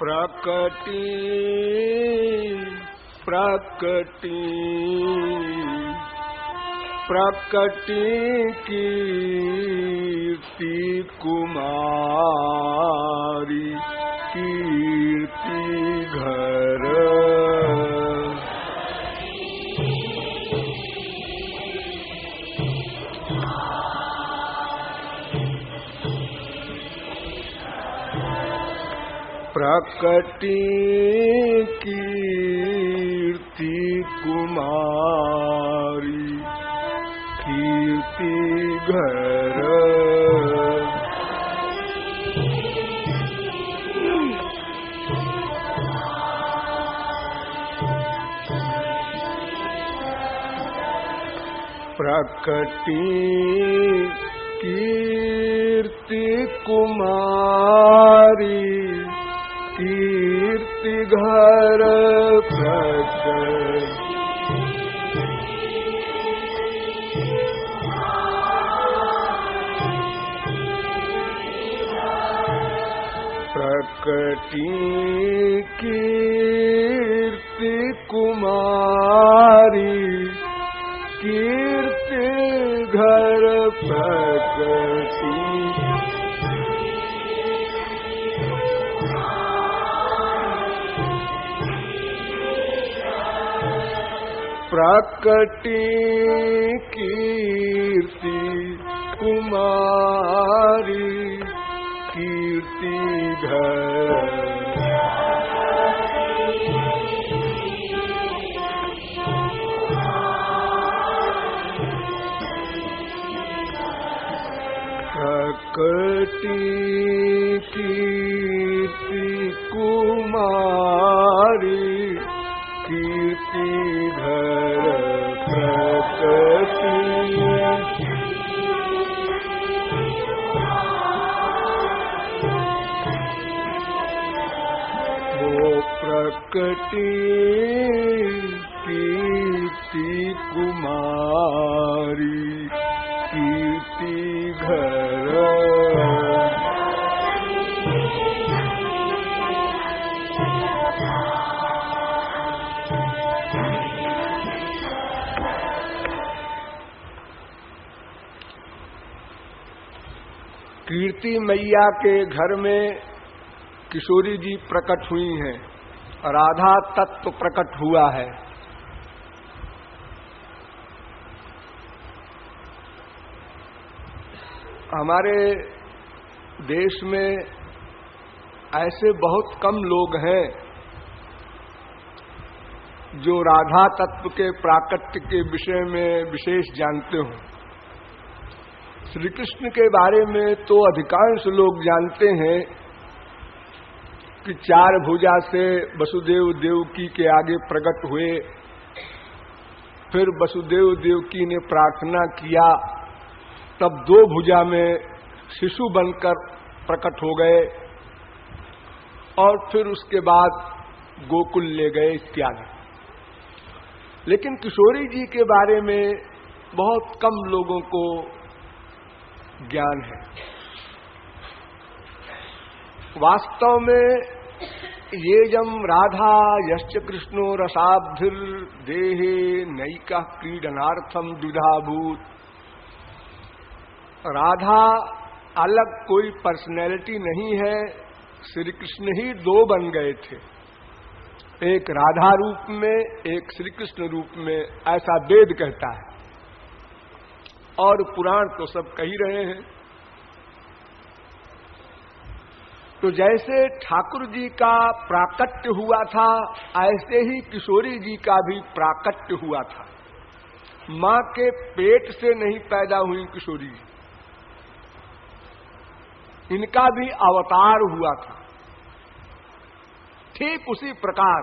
प्रकटी प्रकटी प्रकटी कीर्ति कुमारी कीर्ति घर प्रकटी कीर्ति कुमारी कीर्ति घर प्रकटी कीर्ति कुमारी कीर्ति घर प्रकटी कीर्ति कुमारी कीर्ति घर प्रकटी प्रकटी कीर्ति कुमारी कीर्ति घर प्रकटी कीर्ति कुमारी कीर्ति घर प्रकटी वो प्रकटी कीर्ति कुमारी कीर्ति घर कीर्ति मैया के घर में किशोरी जी प्रकट हुई हैं, राधा तत्व प्रकट हुआ है। हमारे देश में ऐसे बहुत कम लोग हैं जो राधा तत्व के प्राकट्य के विषय में विशेष जानते हो। श्री कृष्ण के बारे में तो अधिकांश लोग जानते हैं कि 4 भुजा से वसुदेव देवकी के आगे प्रकट हुए, फिर वसुदेव देवकी ने प्रार्थना किया, तब 2 भुजा में शिशु बनकर प्रकट हो गए और फिर उसके बाद गोकुल ले गए इत्यादि। लेकिन किशोरी जी के बारे में बहुत कम लोगों को ज्ञान है। वास्तव में ये जम राधा यश्च कृष्णो रसाब्धिर देहे नैका क्रीडनार्थम द्विधाभूत। राधा अलग कोई पर्सनैलिटी नहीं है, श्री कृष्ण ही 2 बन गए थे, एक राधा रूप में एक श्री कृष्ण रूप में, ऐसा वेद कहता है और पुराण तो सब कह ही रहे हैं। तो जैसे ठाकुर जी का प्राकट्य हुआ था, ऐसे ही किशोरी जी का भी प्राकट्य हुआ था। मां के पेट से नहीं पैदा हुई किशोरी जी, इनका भी अवतार हुआ था। ठीक उसी प्रकार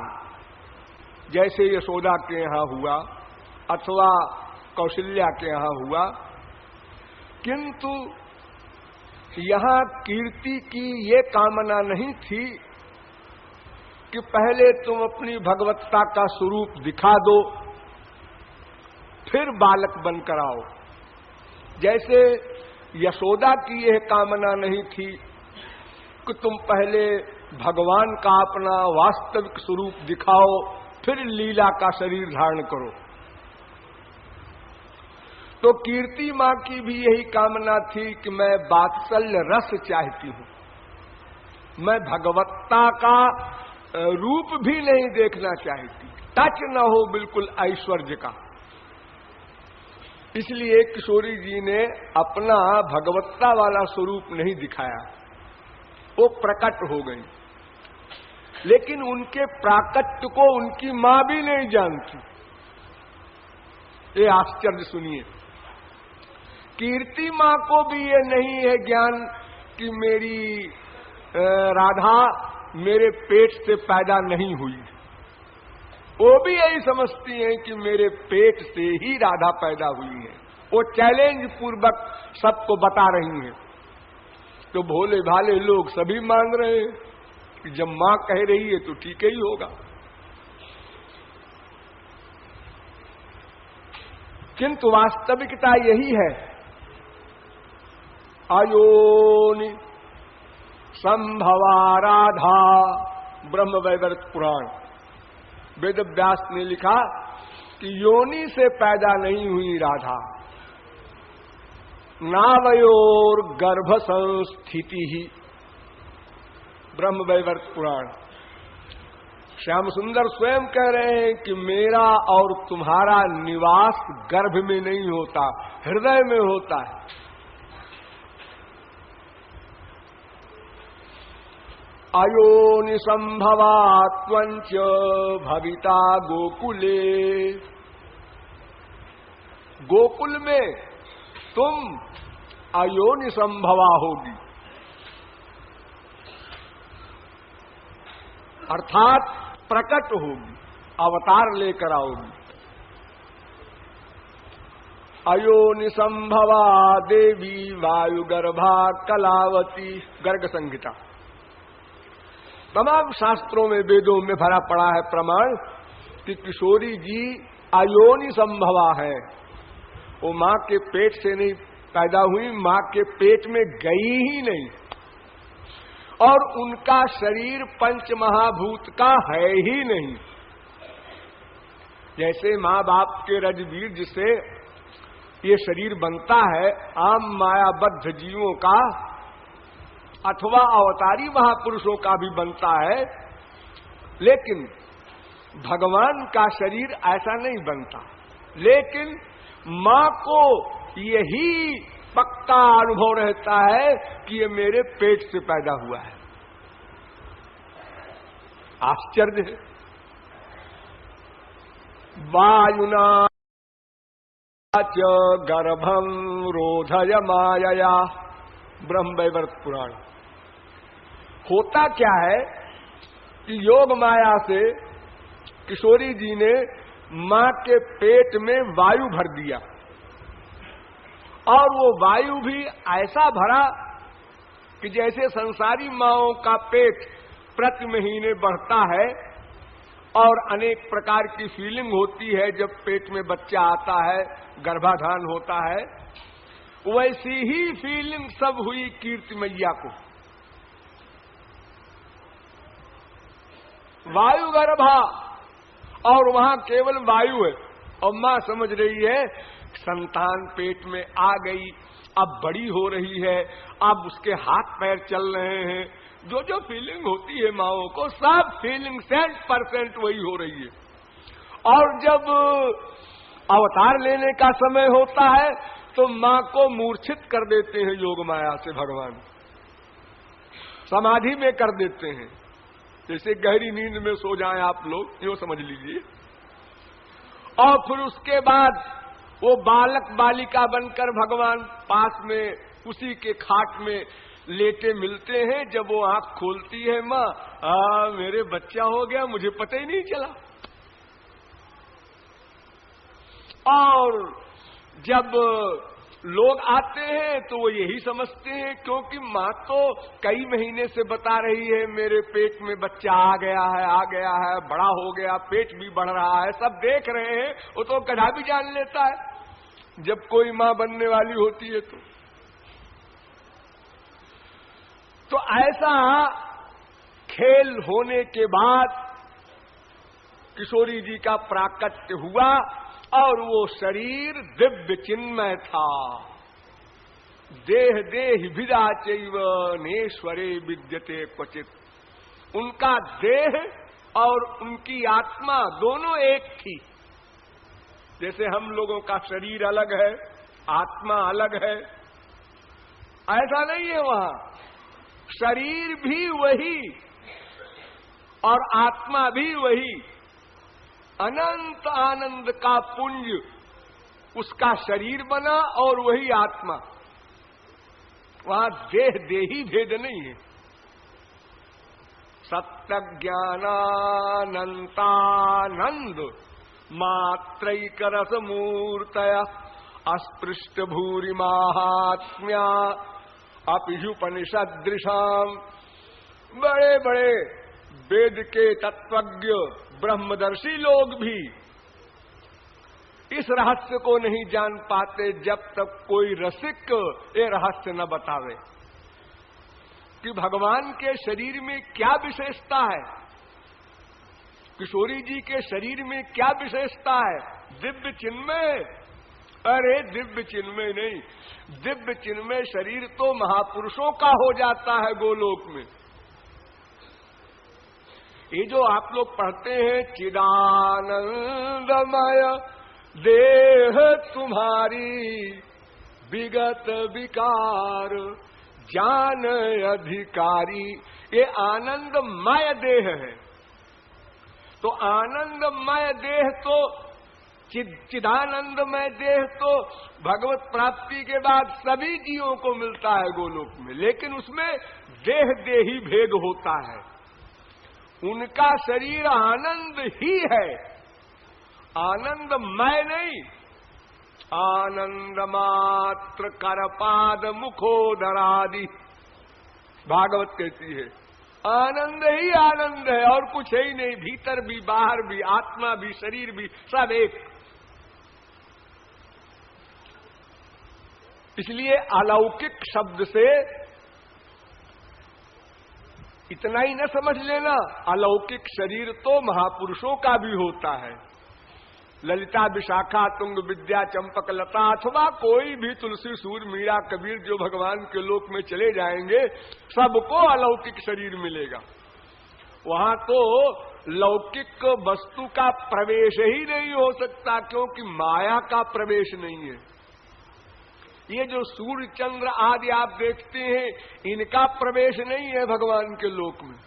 जैसे यशोदा के यहां हुआ अथवा कौशल्या के यहां हुआ, किंतु यहां कीर्ति की ये कामना नहीं थी कि पहले तुम अपनी भगवत्ता का स्वरूप दिखा दो फिर बालक बनकर आओ। जैसे यशोदा की यह कामना नहीं थी कि तुम पहले भगवान का अपना वास्तविक स्वरूप दिखाओ, फिर लीला का शरीर धारण करो। तो कीर्ति मां की भी यही कामना थी कि मैं वात्सल्य रस चाहती हूं, मैं भगवत्ता का रूप भी नहीं देखना चाहती, टच न हो बिल्कुल ऐश्वर्य का। इसलिए किशोरी जी ने अपना भगवत्ता वाला स्वरूप नहीं दिखाया, वो प्रकट हो गई। लेकिन उनके प्राकट्य को उनकी मां भी नहीं जानती। ये आश्चर्य सुनिए, कीर्ति मां को भी ये नहीं है ज्ञान कि मेरी राधा मेरे पेट से पैदा नहीं हुई। वो भी यही समझती हैं कि मेरे पेट से ही राधा पैदा हुई है। वो चैलेंज पूर्वक सबको बता रही हैं। तो भोले भाले लोग सभी मान रहे हैं कि जब मां कह रही है तो ठीक ही होगा। किंतु वास्तविकता यही है। अयोनि संभवा राधा, ब्रह्म वैवर्त पुराण, वेद व्यास ने लिखा कि योनि से पैदा नहीं हुई राधा, नावयोर गर्भ संस्थिति ही, ब्रह्म वैवर्त पुराण। श्याम सुंदर स्वयं कह रहे हैं कि मेरा और तुम्हारा निवास गर्भ में नहीं होता, हृदय में होता है। अयोनि संभवात्वंच भविता गोकुले, गोकुल में तुम अयोनि संभवा होगी, अर्थात प्रकट होगी, अवतार लेकर आओगी। अयोनि संभवा देवी वायुगर्भा कलावती, गर्ग संहिता। तमाम शास्त्रों में वेदों में भरा पड़ा है प्रमाण कि किशोरी जी अयोनि संभवा है। वो मां के पेट से नहीं पैदा हुई, मां के पेट में गई ही नहीं, और उनका शरीर पंच महाभूत का है ही नहीं। जैसे मां बाप के रजबीज से ये शरीर बनता है, आम मायाबद्ध जीवों का अथवा अवतारी महापुरुषों का भी बनता है, लेकिन भगवान का शरीर ऐसा नहीं बनता। लेकिन मां को यही पक्का अनुभव रहता है कि ये मेरे पेट से पैदा हुआ है। आश्चर्य है। वायुना च गर्भम रोधय मायया, ब्रह्म वैवर्त पुराण। होता क्या है कि योग माया से किशोरी जी ने मां के पेट में वायु भर दिया, और वो वायु भी ऐसा भरा कि जैसे संसारी माओं का पेट प्रति महीने बढ़ता है और अनेक प्रकार की फीलिंग होती है जब पेट में बच्चा आता है, गर्भाधान होता है, वैसी ही फीलिंग सब हुई कीर्ति मैया को। वायु गर्भा, और वहां केवल वायु है, और मां समझ रही है संतान पेट में आ गई, अब बड़ी हो रही है, अब उसके हाथ पैर चल रहे हैं। जो जो फीलिंग होती है माओं को, सब फीलिंग 100% वही हो रही है। और जब अवतार लेने का समय होता है तो मां को मूर्छित कर देते हैं योग माया से भगवान, समाधि में कर देते हैं। जैसे गहरी नींद में सो जाएं आप लोग, यो समझ लीजिए। और फिर उसके बाद वो बालक बालिका बनकर भगवान पास में उसी के खाट में लेटे मिलते हैं। जब वो आंख खोलती है मां, मेरे बच्चा हो गया, मुझे पता ही नहीं चला। और जब लोग आते हैं तो वो यही समझते हैं, क्योंकि मां तो कई महीने से बता रही है मेरे पेट में बच्चा आ गया है, बड़ा हो गया, पेट भी बढ़ रहा है, सब देख रहे हैं। वो तो गधा भी जान लेता है जब कोई मां बनने वाली होती है। तो ऐसा खेल होने के बाद किशोरी जी का प्राकट्य हुआ और वो शरीर दिव्य चिन्मय था। देह देहि विदा चैव नेश्वरे विद्यते क्वचित। उनका देह और उनकी आत्मा दोनों एक थी। जैसे हम लोगों का शरीर अलग है, आत्मा अलग है, ऐसा नहीं है। वहां शरीर भी वही और आत्मा भी वही। अनंत आनंद का पुंज उसका शरीर बना और वही आत्मा। वहां देह देही भेद नहीं है। सत्य ज्ञानानंतानंद मात्रैक रस मूर्तया अस्पृष्ट भूरि माहात्म्या अपिषुपनिषदृशाम। बड़े बड़े वेद के तत्वज्ञ ब्रह्मदर्शी लोग भी इस रहस्य को नहीं जान पाते जब तक कोई रसिक ये रहस्य न बतावे कि भगवान के शरीर में क्या विशेषता है, किशोरी जी के शरीर में क्या विशेषता है। दिव्य चिन्मय, अरे दिव्य चिन्मय नहीं, दिव्य चिन्मय शरीर तो महापुरुषों का हो जाता है गोलोक में। ये जो आप लोग पढ़ते हैं चिदानंदमय देह तुम्हारी विगत विकार जान अधिकारी, ये आनंदमय देह है। तो आनंदमय देह तो चिदानंदमय देह तो भगवत प्राप्ति के बाद सभी जीवों को मिलता है गोलोक में, लेकिन उसमें देह देही भेद होता है। उनका शरीर आनंद ही है, आनंदमय नहीं। आनंद मात्र करपाद मुखोदरादि भागवत कहती है, आनंद ही आनंद है और कुछ है ही नहीं। भीतर भी बाहर भी, आत्मा भी शरीर भी सब एक। इसलिए अलौकिक शब्द से इतना ही न समझ लेना, अलौकिक शरीर तो महापुरुषों का भी होता है। ललिता विशाखा तुंग विद्या चंपक लता अथवा कोई भी तुलसी सूर्य मीरा कबीर जो भगवान के लोक में चले जाएंगे सबको अलौकिक शरीर मिलेगा। वहां तो लौकिक वस्तु का प्रवेश ही नहीं हो सकता, क्योंकि माया का प्रवेश नहीं है। ये जो सूर्य चंद्र आदि आप देखते हैं, इनका प्रवेश नहीं है भगवान के लोक में।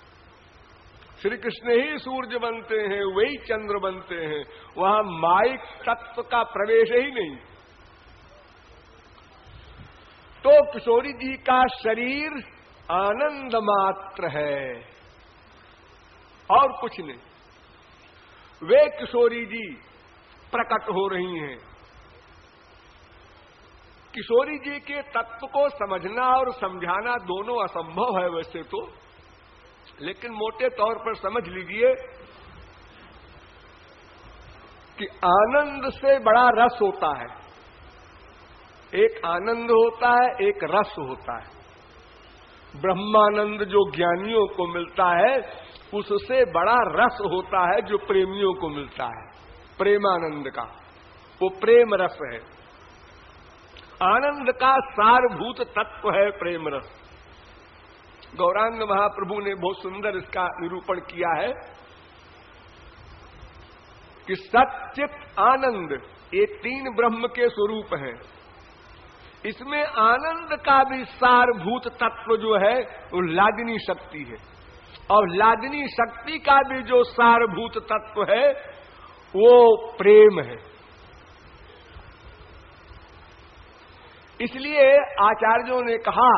श्री कृष्ण ही सूर्य बनते हैं, वही चंद्र बनते हैं। वहां माइक तत्व का प्रवेश ही नहीं। तो किशोरी जी का शरीर आनंद मात्र है और कुछ नहीं। वे किशोरी जी प्रकट हो रही हैं। किशोरी जी के तत्व को समझना और समझाना दोनों असंभव है वैसे तो, लेकिन मोटे तौर पर समझ लीजिए कि आनंद से बड़ा रस होता है। एक आनंद होता है, एक रस होता है। ब्रह्मानंद जो ज्ञानियों को मिलता है उससे बड़ा रस होता है जो प्रेमियों को मिलता है। प्रेमानंद का वो प्रेम रस है। आनंद का सारभूत तत्व है प्रेम रस। गौरांग महाप्रभु ने बहुत सुंदर इसका निरूपण किया है कि सच्चित आनंद ये तीन ब्रह्म के स्वरूप हैं। इसमें आनंद का भी सारभूत तत्व जो है वो लादिनी शक्ति है, और लादिनी शक्ति का भी जो सारभूत तत्व है वो प्रेम है। इसलिए आचार्यों ने कहा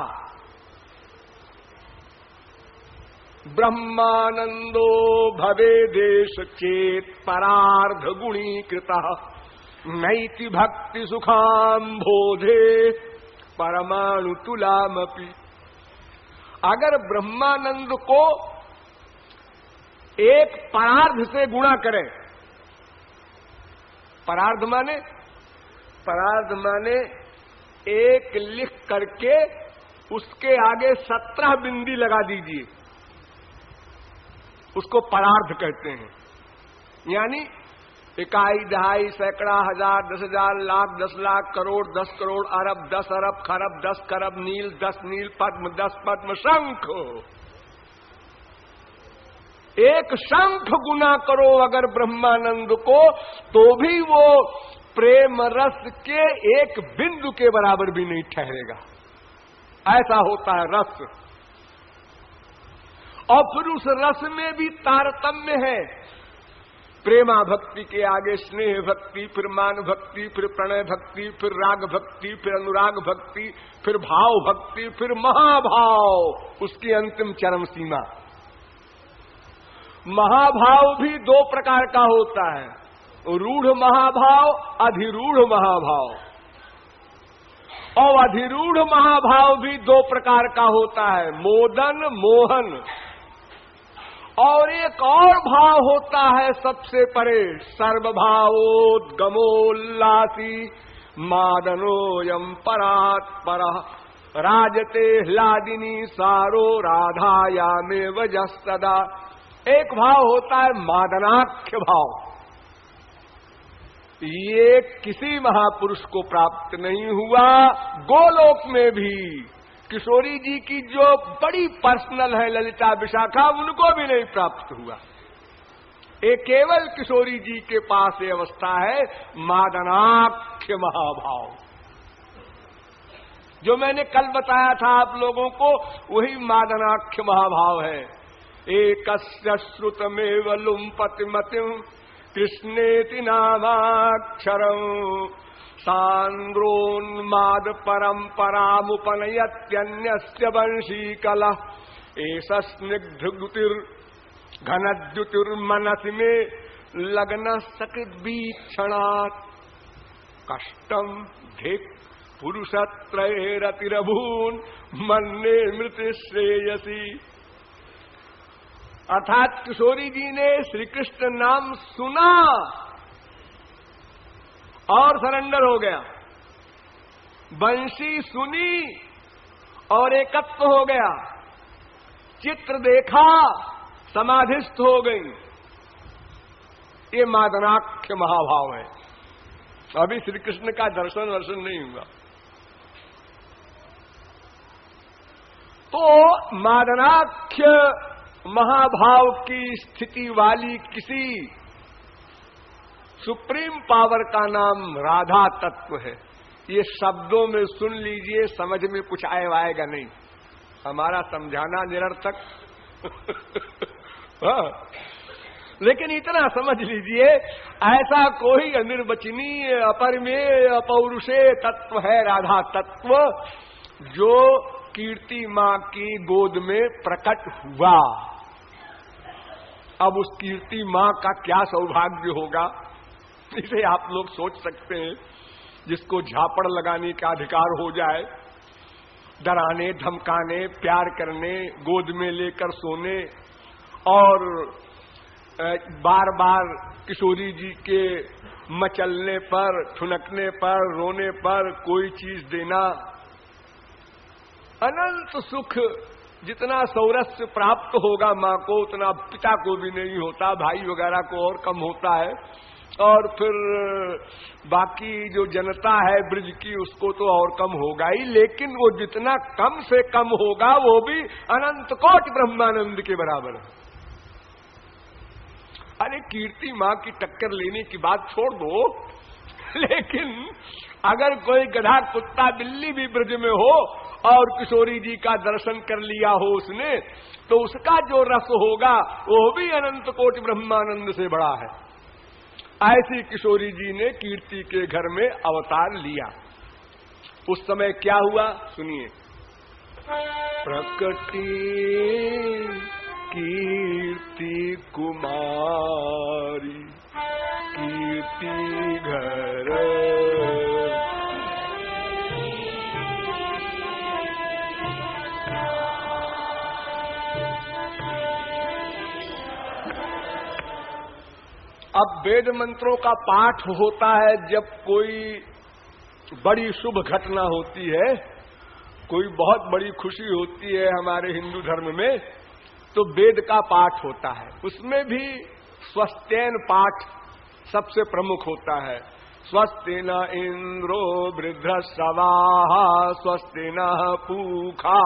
ब्रह्मानंदो भवे देश चेत परार्ध गुणीकृतः नैति भक्ति सुखाम बोधे परमाणु तुलामपि। अगर ब्रह्मानंद को एक परार्ध से गुणा करें, परार्ध माने एक लिख करके उसके आगे 17 बिंदी लगा दीजिए। उसको परार्ध कहते हैं। यानी इकाई, दहाई, सैकड़ा, हजार, 10,000, लाख, 10 लाख, करोड़, 10 करोड़, अरब, 10 अरब, खरब, 10 खरब, नील, 10 नील, पद्म, 10 पद्म, शंख। एक शंख गुना करो अगर ब्रह्मानंद को, तो भी वो प्रेम रस के एक बिंदु के बराबर भी नहीं ठहरेगा। ऐसा होता है रस। और फिर उस रस में भी तारतम्य है। प्रेमा भक्ति के आगे स्नेह भक्ति, फिर मान भक्ति, फिर प्रणय भक्ति, फिर राग भक्ति, फिर अनुराग भक्ति, फिर भाव भक्ति, फिर महाभाव, उसकी अंतिम चरम सीमा। महाभाव भी दो प्रकार का होता है, रूढ़ महाभाव, अधिरूढ़ महाभाव। और अधिरूढ़ महाभाव भी दो प्रकार का होता है, मोदन, मोहन। और एक और भाव होता है सबसे परे, सर्वभावोद्गमोल्लासी मादनोयम परात् परः राजते ह्लादिनी सारो राधायामे वजः सदा। एक भाव होता है मादनाख्य भाव। ये किसी महापुरुष को प्राप्त नहीं हुआ। गोलोक में भी किशोरी जी की जो बड़ी पर्सनल है ललिता विशाखा, उनको भी नहीं प्राप्त हुआ। ये केवल किशोरी जी के पास ये अवस्था है, मादनाख्य महाभाव। जो मैंने कल बताया था आप लोगों को, वही मादनाख्य महाभाव है। एकस्य श्रुतमेव लुम्पति मतिम् कृष्णेति नामाक्षरम् सांद्रोन्माद परम्परामुपनयत्यन्यस्य वंशीकलः एष स्निग्धद्युतिर्घनद्युतिर्मनसि मे लग्नः सकृद्वीक्षणात् कष्टम् धिक् पुरुषत्रयेरतिरभून् मन्ये मृतिश्रेयसी। अर्थात किशोरी जी ने श्री कृष्ण नाम सुना और सरेंडर हो गया, बंशी सुनी और एकत्व हो गया, चित्र देखा समाधिस्थ हो गई। ये मादनाख्य महाभाव है। अभी श्री कृष्ण का दर्शन नहीं हुआ। तो मादनाख्य महाभाव की स्थिति वाली किसी सुप्रीम पावर का नाम राधा तत्व है। ये शब्दों में सुन लीजिए, समझ में कुछ आएगा नहीं, हमारा समझाना निरर्थक। लेकिन इतना समझ लीजिए, ऐसा कोई अनिर्वचनीय, अपरिमेय, अपौरुषेय तत्व है राधा तत्व, जो कीर्ति मां की गोद में प्रकट हुआ। अब उस कीर्ति मां का क्या सौभाग्य होगा, इसे आप लोग सोच सकते हैं। जिसको झापड़ लगाने का अधिकार हो जाए, डराने, धमकाने, प्यार करने, गोद में लेकर सोने और बार बार किशोरी जी के मचलने पर, ठुनकने पर, रोने पर कोई चीज देना, अनंत सुख। जितना सौरस्य प्राप्त होगा मां को, उतना पिता को भी नहीं होता, भाई वगैरह को और कम होता है। और फिर बाकी जो जनता है ब्रज की, उसको तो और कम होगा ही। लेकिन वो जितना कम से कम होगा, वो भी अनंत कोटि ब्रह्मानंद के बराबर है। अरे कीर्ति मां की टक्कर लेने की बात छोड़ दो, लेकिन अगर कोई गधा, कुत्ता, बिल्ली भी ब्रज में हो और किशोरी जी का दर्शन कर लिया हो उसने, तो उसका जो रस होगा वो भी अनंत कोटि ब्रह्मानंद से बड़ा है। ऐसी किशोरी जी ने कीर्ति के घर में अवतार लिया। उस समय क्या हुआ सुनिए। प्रकटी कीर्ति कुमारी कीर्ति घर, अब वेद मंत्रों का पाठ होता है जब कोई बड़ी शुभ घटना होती है, कोई बहुत बड़ी खुशी होती है हमारे हिंदू धर्म में, तो वेद का पाठ होता है। उसमें भी स्वस्त्ययन पाठ सबसे प्रमुख होता है। स्वस्ति न इंद्रो वृद्धश्रवाः स्वस्ति न पूषा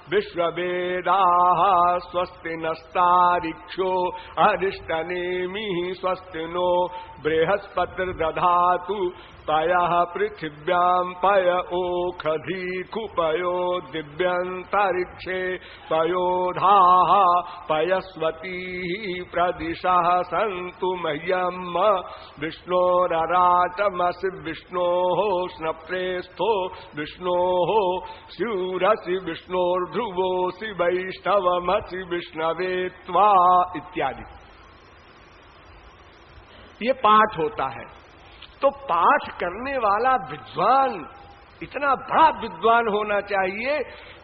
विश्ववेदाः स्वस्ति नस्तारिक्षो अरिष्टनेमिः स्वस्ति नो बृहस्पतिर्दधातु पयः पृथिव्यां पय ओखधीकुपयो दिव्यन्तरिक्षे पयोधाः पयस्वतीः प्रदिशः सन्तु मह्यम् विष्णोरराटमसि विष्णोः स्नप्रेस्थो विष्णोः स्यूरसि विष्णोर्ध्रुवोऽसि वैष्णवमसि विष्णवे त्वा इत्यादि ये पाठ होता है। तो पाठ करने वाला विद्वान इतना बड़ा विद्वान होना चाहिए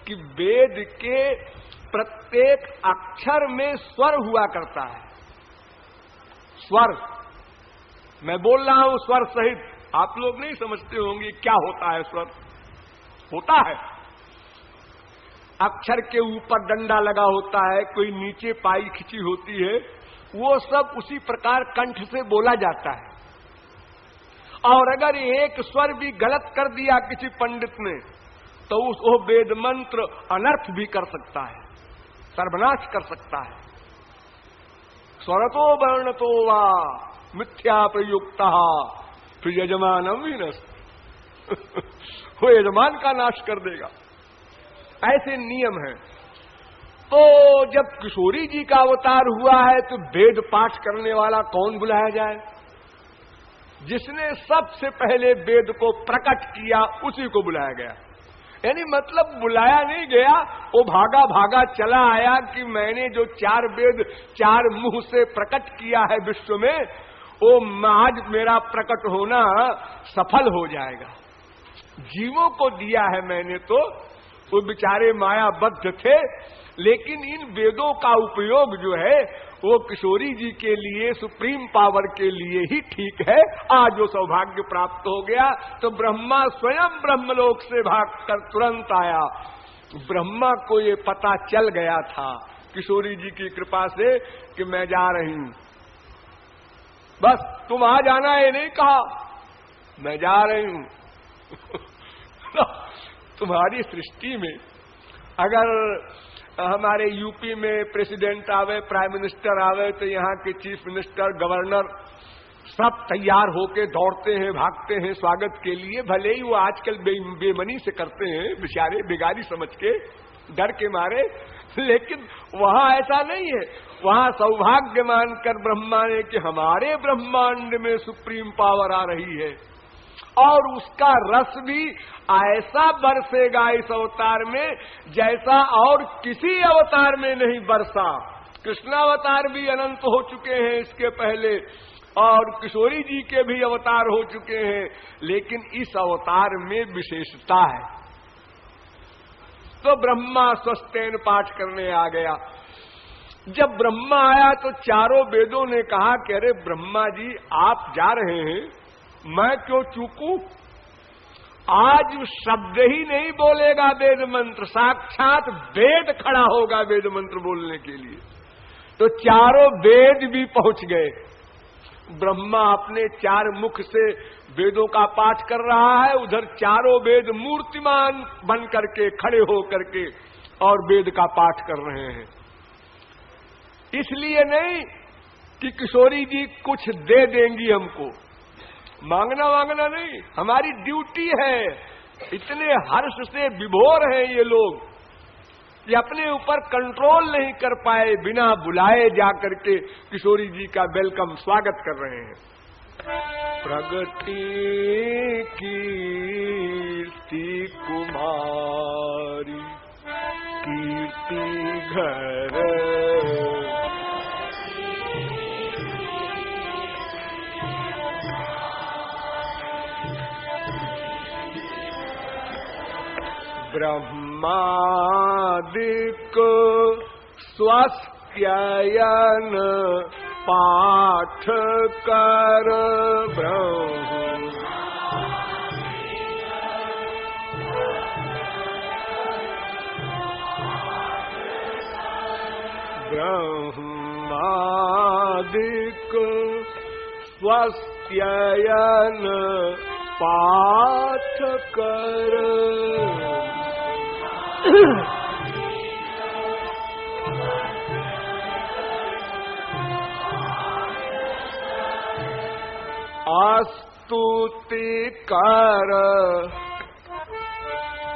कि वेद के प्रत्येक अक्षर में स्वर हुआ करता है। स्वर मैं बोल रहा हूं स्वर सहित, आप लोग नहीं समझते होंगे क्या होता है स्वर। होता है अक्षर के ऊपर डंडा लगा होता है, कोई नीचे पाई खिंची होती है, वो सब उसी प्रकार कंठ से बोला जाता है। और अगर एक स्वर भी गलत कर दिया किसी पंडित ने तो वो वेद मंत्र अनर्थ भी कर सकता है, सर्वनाश कर सकता है। स्वरतो वर्णतो वा मिथ्या प्रयुक्ता फिर यजमानम विनश्यति वो यजमान का नाश कर देगा। ऐसे नियम है। तो जब किशोरी जी का अवतार हुआ है तो वेद पाठ करने वाला कौन बुलाया जाए? जिसने सबसे पहले वेद को प्रकट किया उसी को बुलाया गया। यानी मतलब बुलाया नहीं गया, वो भागा भागा चला आया कि मैंने जो 4 वेद 4 मुंह से प्रकट किया है विश्व में, वो आज मेरा प्रकट होना सफल हो जाएगा। जीवों को दिया है मैंने, तो वो बेचारे मायाबद्ध थे, लेकिन इन वेदों का उपयोग जो है वो किशोरी जी के लिए सुप्रीम पावर के लिए ही ठीक है। आज वो सौभाग्य प्राप्त हो गया तो ब्रह्मा स्वयं ब्रह्मलोक से भागकर तुरंत आया। ब्रह्मा को ये पता चल गया था किशोरी जी की कृपा से कि मैं जा रही हूं, बस तुम आ जाना ये नहीं कहा, मैं जा रही हूं तुम्हारी सृष्टि में अगर हमारे यूपी में प्रेसिडेंट आवे, प्राइम मिनिस्टर आवे, तो यहाँ के चीफ मिनिस्टर, गवर्नर सब तैयार होके दौड़ते हैं, भागते हैं स्वागत के लिए। भले ही वो आजकल बेमनी से करते हैं बेचारे, बेगारी समझ के, डर के मारे, लेकिन वहां ऐसा नहीं है। वहां सौभाग्य मानकर ब्रह्मा ने कि हमारे ब्रह्मांड में सुप्रीम पावर आ रही है और उसका रस भी ऐसा बरसेगा इस अवतार में जैसा और किसी अवतार में नहीं बरसा। कृष्णावतार भी अनंत हो चुके हैं इसके पहले और किशोरी जी के भी अवतार हो चुके हैं, लेकिन इस अवतार में विशेषता है। तो ब्रह्मा स्वस्तेन पाठ करने आ गया। जब ब्रह्मा आया तो चारों वेदों ने कहा कि अरे ब्रह्मा जी आप जा रहे हैं, मैं क्यों चूकूं? आज शब्द ही नहीं बोलेगा वेद मंत्र, साक्षात वेद खड़ा होगा वेद मंत्र बोलने के लिए। तो चारों वेद भी पहुंच गए। ब्रह्मा अपने 4 मुख से वेदों का पाठ कर रहा है, उधर चारों वेद मूर्तिमान बन करके खड़े हो करके और वेद का पाठ कर रहे हैं। इसलिए नहीं कि किशोरी जी कुछ दे देंगी हमको, मांगना वांगना नहीं, हमारी ड्यूटी है। इतने हर्ष से विभोर हैं ये लोग, ये अपने ऊपर कंट्रोल नहीं कर पाए, बिना बुलाए जाकर के किशोरी जी का वेलकम स्वागत कर रहे हैं। प्रगति कीर्ति कुमारी कीर्ति घर ब्रह्मादिक स्वस्त्ययन पाठ कर ब्रह्मादिक स्वस्त्ययन पाठ कर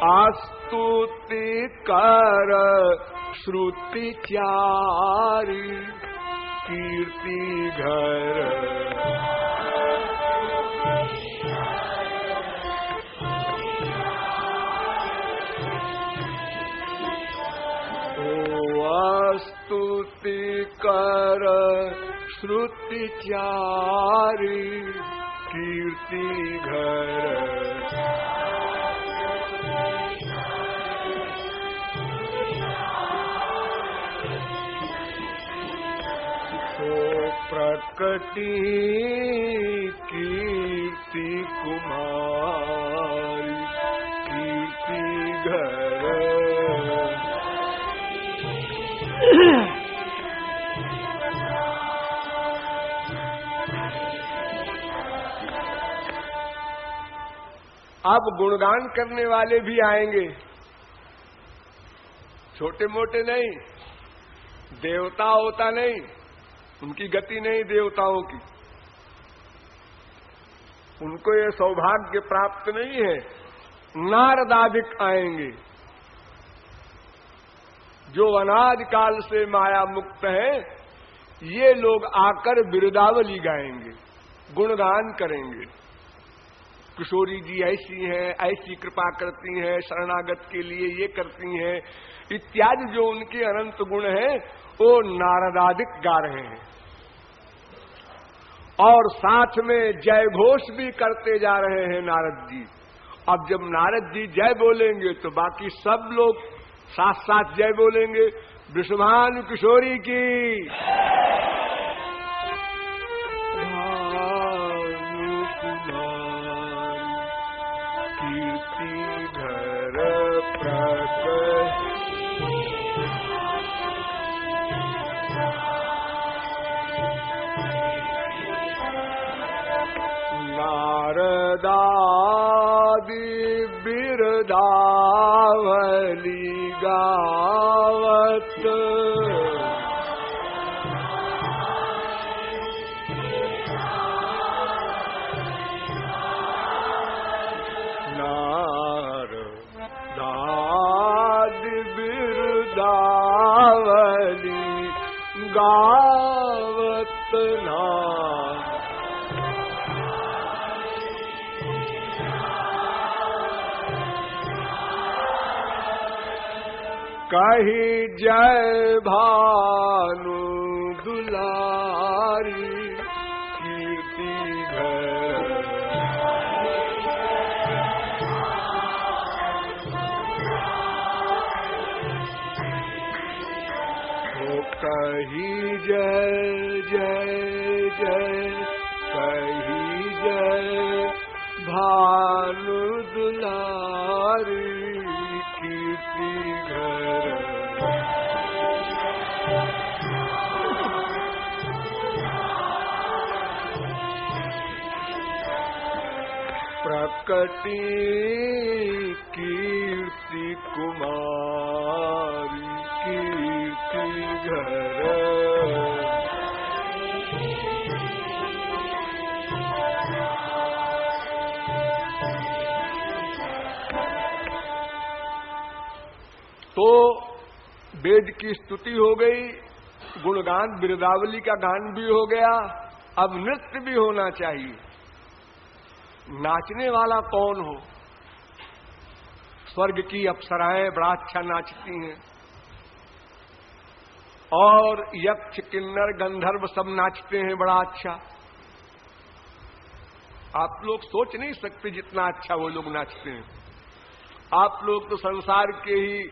आस्तुति कर श्रुति चारी कीर्ति घर स्तुति कर श्रुति चारी कीर्ति घर तो प्रकटी कीर्ति कुमारी कीर्ति घर अब गुणगान करने वाले भी आएंगे, छोटे मोटे नहीं, देवता होता नहीं, उनकी गति नहीं देवताओं की, उनको ये सौभाग्य प्राप्त नहीं है। नारदादिक आएंगे जो अनादि काल से माया मुक्त है, ये लोग आकर बिरदावली गाएंगे, गुणगान करेंगे। किशोरी जी ऐसी हैं, ऐसी कृपा करती हैं, शरणागत के लिए ये करती हैं, इत्यादि जो उनके अनंत गुण हैं वो नारदादिक गा रहे हैं। और साथ में जय घोष भी करते जा रहे हैं नारद जी। अब जब नारद जी जय बोलेंगे तो बाकी सब लोग साथ साथ जय बोलेंगे। वृषभानु किशोरी की, नारदादि बिरदावली गावत नारदादि बिरदावली गावत ना कही जय भानु दुलारी कीर्ति घर तो कही जय जय जय कही जय भानु दुलारी कीर्ति घर प्रकटी कीर्ति कुमारी कीर्ति घर तो वेद की स्तुति हो गई, गुणगान बिरदावली का गान भी हो गया, अब नृत्य भी होना चाहिए। नाचने वाला कौन हो? स्वर्ग की अप्सराएं बड़ा अच्छा नाचती हैं और यक्ष किन्नर गंधर्व सब नाचते हैं बड़ा अच्छा। आप लोग सोच नहीं सकते जितना अच्छा वो लोग नाचते हैं। आप लोग तो संसार के ही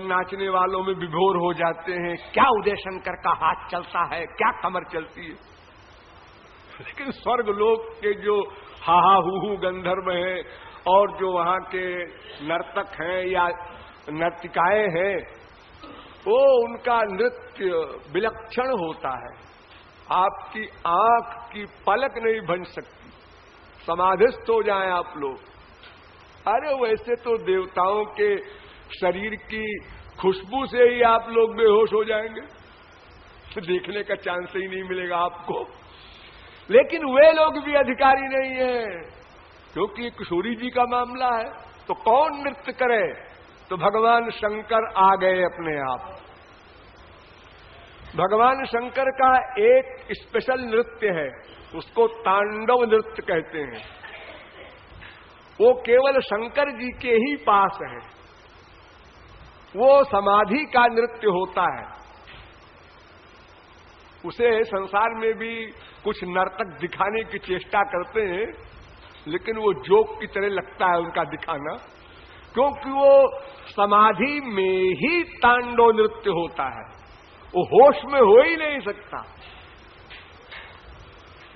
नाचने वालों में विभोर हो जाते हैं। क्या उदय शंकर का हाथ चलता है, क्या कमर चलती है। लेकिन स्वर्ग लोक के जो हाहा हूहू गंधर्व हैं और जो वहां के नर्तक हैं या नर्तिकाएं हैं, वो उनका नृत्य विलक्षण होता है। आपकी आंख की पलक नहीं बन सकती, समाधिस्थ हो जाएं आप लोग। अरे वैसे तो देवताओं के शरीर की खुशबू से ही आप लोग बेहोश हो जाएंगे, तो देखने का चांस ही नहीं मिलेगा आपको। लेकिन वे लोग भी अधिकारी नहीं है, क्योंकि किशोरी जी का मामला है। तो कौन नृत्य करे? तो भगवान शंकर आ गए अपने आप। भगवान शंकर का एक स्पेशल नृत्य है, उसको तांडव नृत्य कहते हैं। वो केवल शंकर जी के ही पास है। वो समाधि का नृत्य होता है। उसे संसार में भी कुछ नर्तक दिखाने की चेष्टा करते हैं, लेकिन वो जोक की तरह लगता है उनका दिखाना, क्योंकि वो समाधि में ही तांडव नृत्य होता है, वो होश में हो ही नहीं सकता।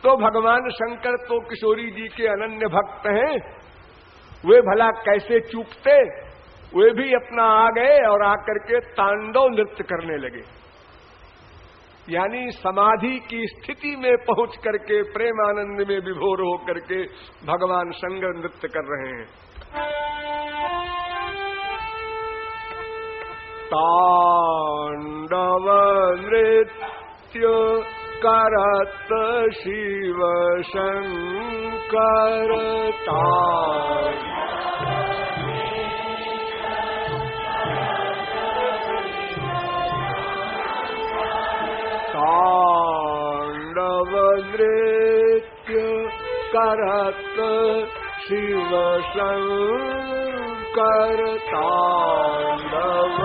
तो भगवान शंकर तो किशोरी जी के अनन्य भक्त हैं, वे भला कैसे चूकते? वे भी अपना आ गए और आकर के तांडव नृत्य करने लगे। यानी समाधि की स्थिति में पहुंच करके प्रेमानंद में विभोर होकर के भगवान शंकर नृत्य कर रहे हैं। तांडव नृत्य करत शिव शंकर तांडव नृत्य करत शिव शंकर तांडव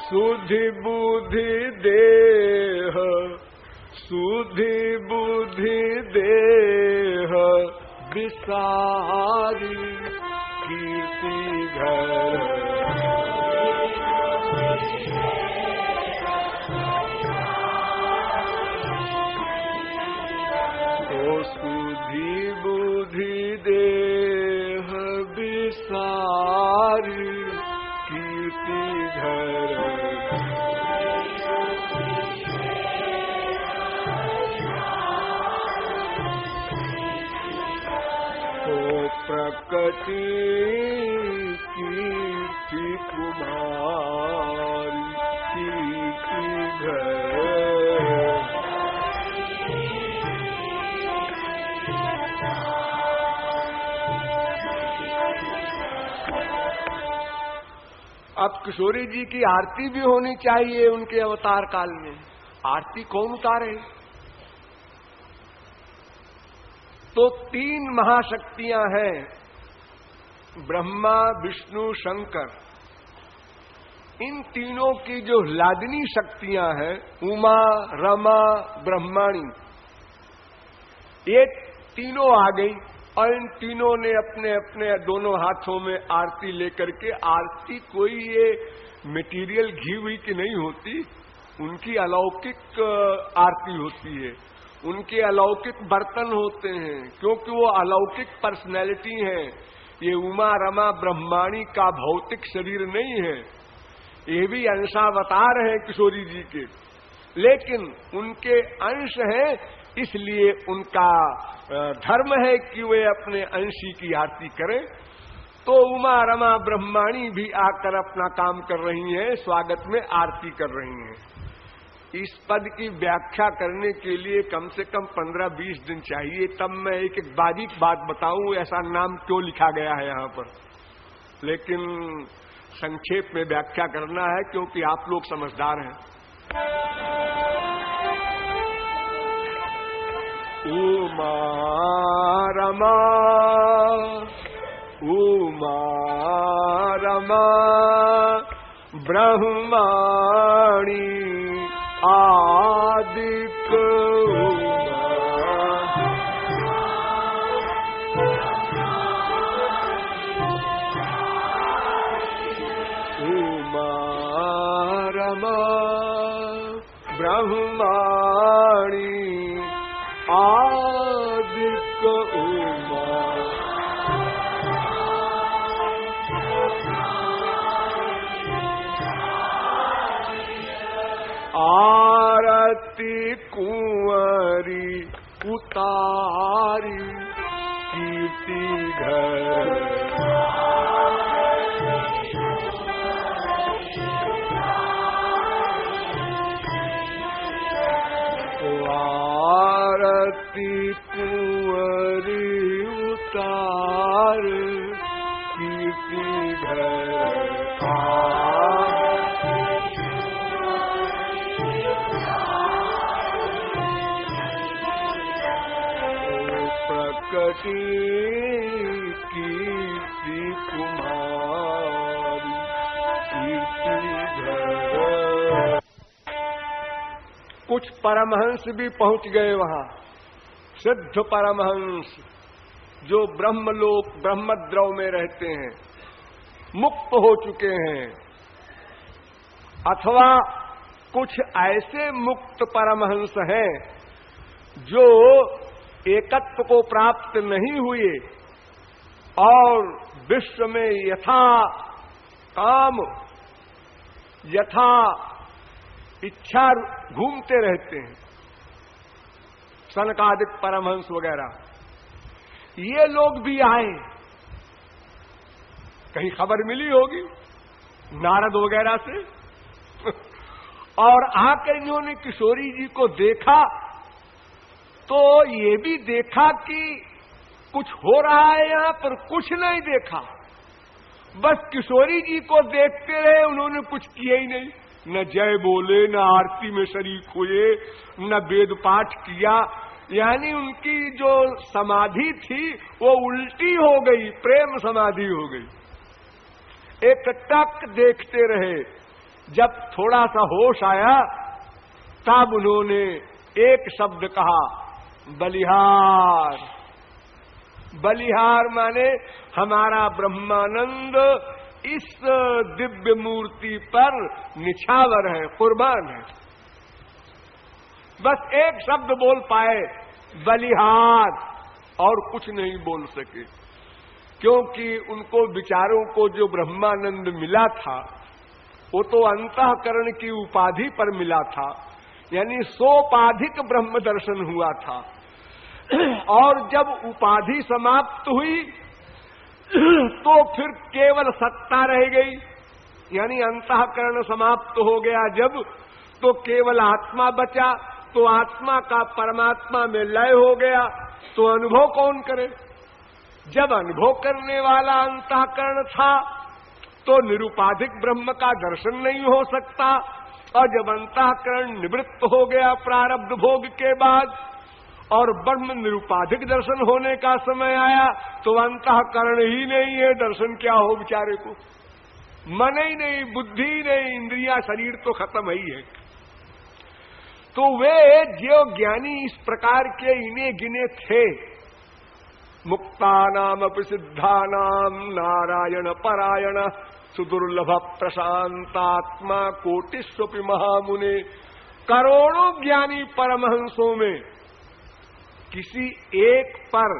सुधि बुद्धि देह सुधि बुद्धि देह विसारी कीर्ति घर ओ सुधि बुद्धि देह विसारी कीर्ति घर प्रकटी कीर्ति कुमारी कीर्ति घर। अब किशोरी जी की आरती भी होनी चाहिए उनके अवतार काल में। आरती कौन उतारे? तो तीन महाशक्तियां हैं, ब्रह्मा विष्णु शंकर। इन तीनों की जो लादिनी शक्तियां हैं, उमा रमा ब्रह्माणी, ये तीनों आ गई और इन तीनों ने अपने अपने दोनों हाथों में आरती लेकर के, आरती कोई ये मटेरियल घी हुई की नहीं होती, उनकी अलौकिक आरती होती है, उनके अलौकिक बर्तन होते हैं, क्योंकि वो अलौकिक पर्सनैलिटी हैं। ये उमा रमा ब्रह्माणी का भौतिक शरीर नहीं है, ये भी अंशावतार हैं किशोरी जी के, लेकिन उनके अंश हैं, इसलिए उनका धर्म है कि वे अपने अंशी की आरती करें। तो उमा रमा ब्रह्माणी भी आकर अपना काम कर रही हैं, स्वागत में आरती कर रही हैं। इस पद की व्याख्या करने के लिए कम से कम 15-20 दिन चाहिए, तब मैं एक एक बारीक बात बताऊं ऐसा नाम क्यों लिखा गया है यहां पर। लेकिन संक्षेप में व्याख्या करना है क्योंकि आप लोग समझदार हैं। उमा रमा ब्रह्माणी आदिक उमा रमा ब्रह्माणी आदिक उमा आरती कुंवरी उतारी कीर्ति घर आरती कुंवरी उतार कीर्ति घर प्रकटी कीर्ति कुमारी कीर्ति घर। कुछ परमहंस भी पहुंच गए वहां, सिद्ध परमहंस जो ब्रह्मलोक ब्रह्मद्रव में रहते हैं, मुक्त हो चुके हैं। अथवा कुछ ऐसे मुक्त परमहंस हैं जो एकत्व को प्राप्त नहीं हुए और विश्व में यथा काम यथा इच्छा घूमते रहते हैं, सनकादिक परमहंस वगैरह। ये लोग भी आए, कहीं खबर मिली होगी नारद वगैरह से और आकर इन्होंने किशोरी जी को देखा तो ये भी देखा कि कुछ हो रहा है यहां पर, कुछ नहीं देखा, बस किशोरी जी को देखते रहे। उन्होंने कुछ किया ही नहीं, न जय बोले, न आरती में शरीक हुए, न वेद पाठ किया। यानी उनकी जो समाधि थी वो उल्टी हो गई, प्रेम समाधि हो गई। एक टक देखते रहे। जब थोड़ा सा होश आया तब उन्होंने एक शब्द कहा, बलिहार। बलिहार माने हमारा ब्रह्मानंद इस दिव्य मूर्ति पर निछावर है, कुर्बान है। बस एक शब्द बोल पाए, बलिहार, और कुछ नहीं बोल सके, क्योंकि उनको विचारों को जो ब्रह्मानंद मिला था वो तो अंतःकरण की उपाधि पर मिला था, यानी सोपाधिक ब्रह्म दर्शन हुआ था। और जब उपाधि समाप्त हुई तो फिर केवल सत्ता रह गई, यानी अंतःकरण समाप्त हो गया जब, तो केवल आत्मा बचा। तो आत्मा का परमात्मा में लय हो गया, तो अनुभव कौन करे? जब अनुभव करने वाला अंतःकरण था तो निरुपाधिक ब्रह्म का दर्शन नहीं हो सकता, और जब अंतःकरण निवृत्त हो गया प्रारब्ध भोग के बाद और ब्रह्म निरुपाधिक दर्शन होने का समय आया तो अंतःकरण ही नहीं है, दर्शन क्या हो बेचारे को? मन ही नहीं, बुद्धि ही नहीं, इंद्रिया शरीर तो खत्म ही है। तो वे जो ज्ञानी इस प्रकार के इने गिने थे, मुक्तानाम अपि सिद्धानाम नारायण परायण सुदुर्लभ प्रशांतात्मा कोटिस्वपि महामुने, करोड़ों ज्ञानी परमहंसों में किसी एक पर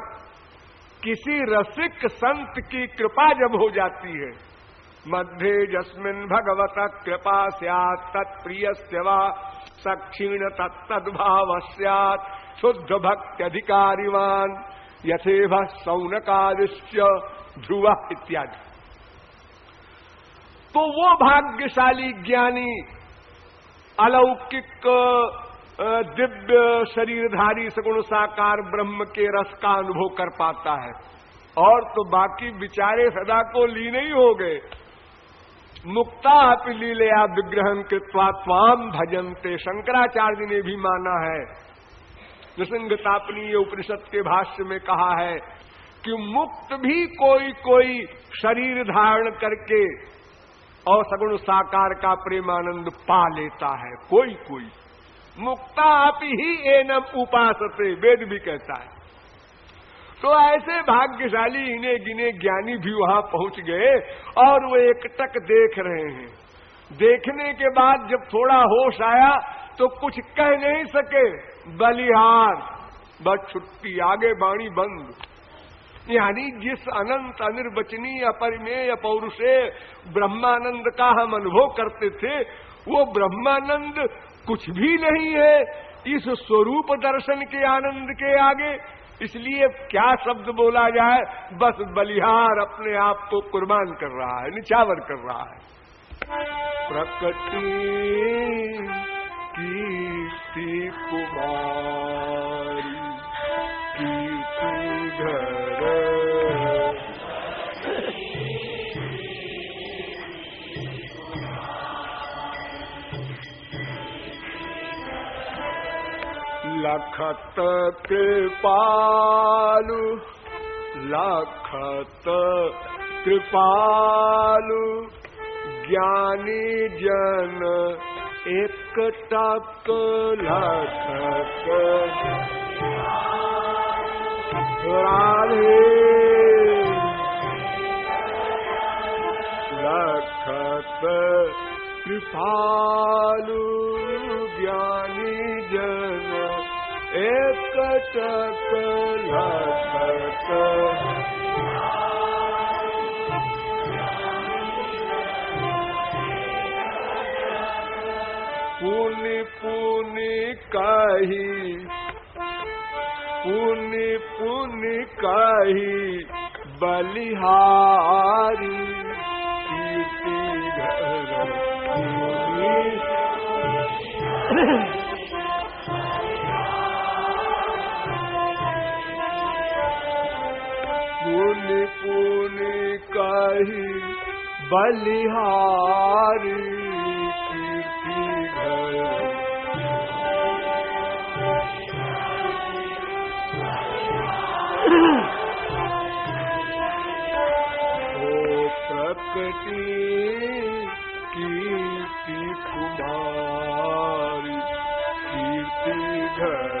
किसी रसिक संत की कृपा जब हो जाती है, मध्ये जस्मिन् भगवत कृपा स्यात् तत्प्रियस्य वा सक्षीण तत्तद्भाव स्यात् शुद्ध भक्त्यधिकारिवान यथेव सौनकादिश्च ध्रुव इत्यादि। तो वो भाग्यशाली ज्ञानी अलौकिक दिव्य शरीरधारी सगुण साकार ब्रह्म के रस का अनुभव कर पाता है, और तो बाकी बिचारे सदा को लीन ही हो गए। मुक्ता अपि लीलया विग्रहं कृत्वा त्वाम भजन्ते, शंकराचार्य ने भी माना है। नृसिंहतापनीय उपनिषद के भाष्य में कहा है कि मुक्त भी कोई कोई शरीर धारण करके और सगुण साकार का प्रेमानंद पा लेता है, कोई कोई। मुक्ता अपि ही एनम उपासते, वेद भी कहता है। तो ऐसे भाग्यशाली इन्हें गिने ज्ञानी भी वहां पहुंच गए और वो एकटक देख रहे हैं। देखने के बाद जब थोड़ा होश आया तो कुछ कह नहीं सके, बलिहार, बस छुट्टी, आगे बाणी बंद। यानी जिस अनंत अनिर्वचनीय अपरिमेय पौरुषे ब्रह्मानंद का हम अनुभव करते थे, वो ब्रह्मानंद कुछ भी नहीं है इस स्वरूप दर्शन के आनंद के आगे। इसलिए क्या शब्द बोला जाए, बस बलिहार अपने आप को कुर्बान कर रहा है, निछावर कर रहा है। प्रकृति कीर्ति कुमारी कीर्ति घर लखत कृपालु लखत कृपालु ज्ञानी जन एक टक लखत राधे लखत कृपालु ज्ञानी जन एक टक लखत पुनि पुनि कही पुनि पुनि कही बलिहारी कीर्ति घर पुनि पुनि कही बलिहारी कीर्ति घर ओ प्रकृति कीर्ति कुमारी कीर्ति घर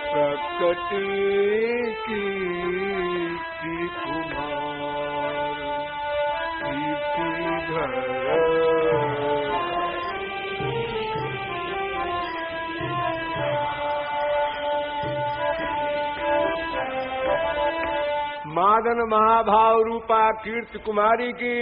प्रकृति कीर्ति कुमार कीर्ति घर मादन महाभाव रूपा कीर्ति कुमारी की